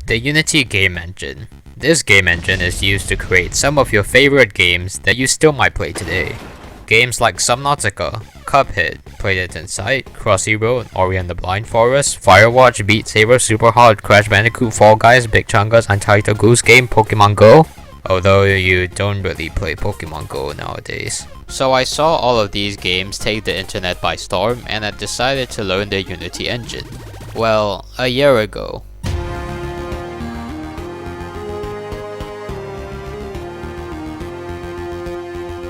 The Unity game engine. This game engine is used to create some of your favorite games that you still might play today. Games like Subnautica, Cuphead, PlayTest Inside, Cross Zero, Ori and the Blind Forest, Firewatch, Beat Saber, Super Hard, Crash Bandicoot, Fall Guys, Big Chungus, Untitled Goose Game, Pokemon Go. Although you don't really play Pokemon Go nowadays. So I saw all of these games take the internet by storm and I decided to learn the Unity engine. Well, a year ago.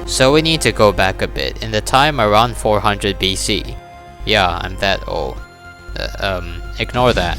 So we need to go back a bit, in the time around 400 BC. Yeah, I'm that old. Ignore that.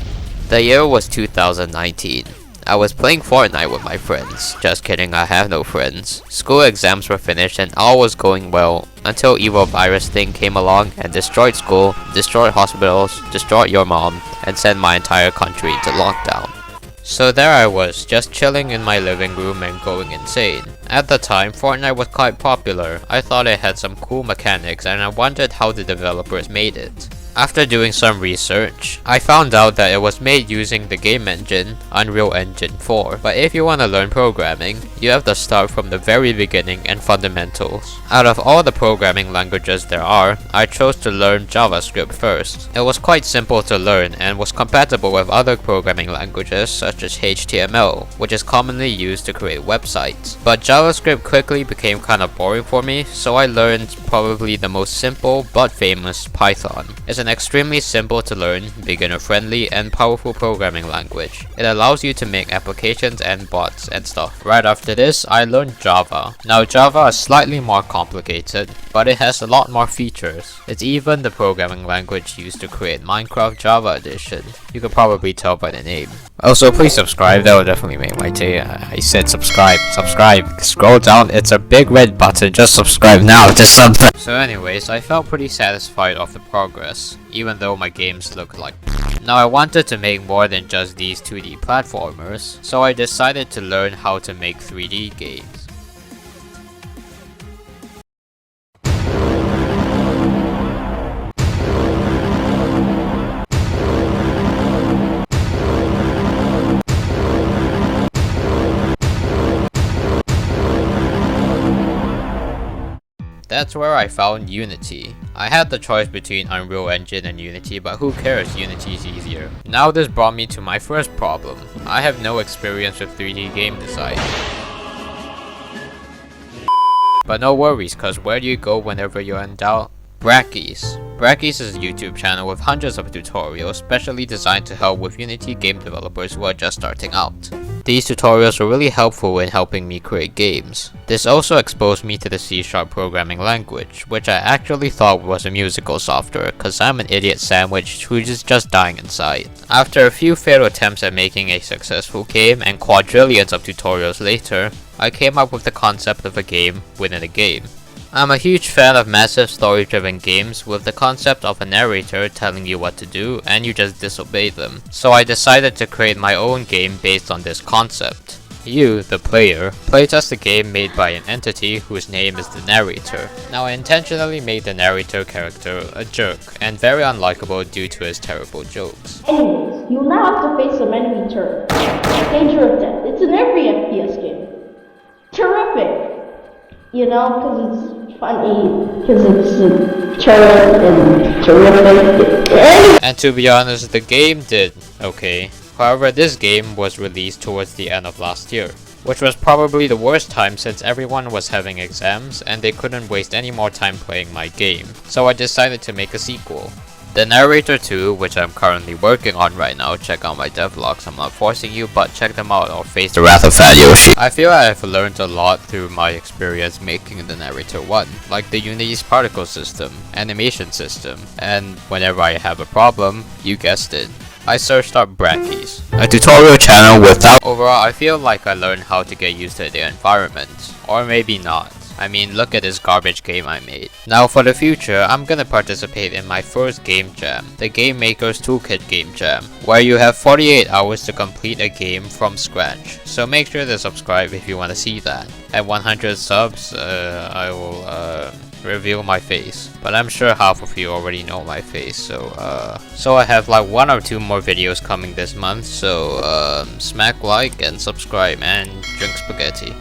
The year was 2019. I was playing Fortnite with my friends. Just kidding, I have no friends. School exams were finished and all was going well, until evil virus thing came along and destroyed school, destroyed hospitals, destroyed your mom, and sent my entire country into lockdown. So there I was, just chilling in my living room and going insane. At the time, Fortnite was quite popular. I thought it had some cool mechanics and I wondered how the developers made it. After doing some research, I found out that it was made using the game engine, Unreal Engine 4. But if you want to learn programming, you have to start from the very beginning and fundamentals. Out of all the programming languages there are, I chose to learn JavaScript first. It was quite simple to learn and was compatible with other programming languages such as HTML, which is commonly used to create websites. But JavaScript quickly became kind of boring for me, so I learned probably the most simple but famous Python. It's an extremely simple to learn, beginner-friendly, and powerful programming language. It allows you to make applications and bots and stuff. Right after this, I learned Java. Now Java is slightly more complicated, but it has a lot more features. It's even the programming language used to create Minecraft Java Edition. You could probably tell by the name. Also, please subscribe, that will definitely make my day. I said subscribe. Scroll down, it's a big red button, just subscribe now to something. So anyways, I felt pretty satisfied of the progress, even though my games look like. Now I wanted to make more than just these 2D platformers, so I decided to learn how to make 3D games. That's where I found Unity. I had the choice between Unreal Engine and Unity, but who cares, Unity is easier. Now this brought me to my first problem. I have no experience with 3D game design. But no worries, cause where do you go whenever you're in doubt? Brackeys. Brackeys is a YouTube channel with hundreds of tutorials specially designed to help with Unity game developers who are just starting out. These tutorials were really helpful in helping me create games. This also exposed me to the C# programming language, which I actually thought was a musical software, cause I'm an idiot sandwich who is just dying inside. After a few failed attempts at making a successful game and quadrillions of tutorials later, I came up with the concept of a game within a game. I'm a huge fan of massive story-driven games with the concept of a narrator telling you what to do and you just disobey them. So I decided to create my own game based on this concept. You, the player, playtest a game made by an entity whose name is the narrator. Now I intentionally made the narrator character a jerk and very unlikable due to his terrible jokes. Anyways, you now have to face some enemy turn. Danger of death. It's in every FPS game. Terrific! You know, because it's funny, because it's a turret and terrific. And to be honest, the game did okay. However, this game was released towards the end of last year, which was probably the worst time since everyone was having exams and they couldn't waste any more time playing my game. So I decided to make a sequel. The Narrator 2, which I'm currently working on right now. Check out my devlogs, I'm not forcing you, but check them out or face the wrath of Fat Yoshi. I feel I've learned a lot through my experience making the Narrator 1, like the Unity's particle system, animation system, and whenever I have a problem, you guessed it, I searched up Brackeys, a tutorial channel without. Overall, I feel like I learned how to get used to the environment, or maybe not. I mean, look at this garbage game I made. Now for the future, I'm gonna participate in my first game jam, the Game Maker's Toolkit Game Jam, where you have 48 hours to complete a game from scratch. So make sure to subscribe if you want to see that. At 100 subs, I will reveal my face, but I'm sure half of you already know my face. So I have like 1 or 2 more videos coming this month. So smack like and subscribe and drink spaghetti.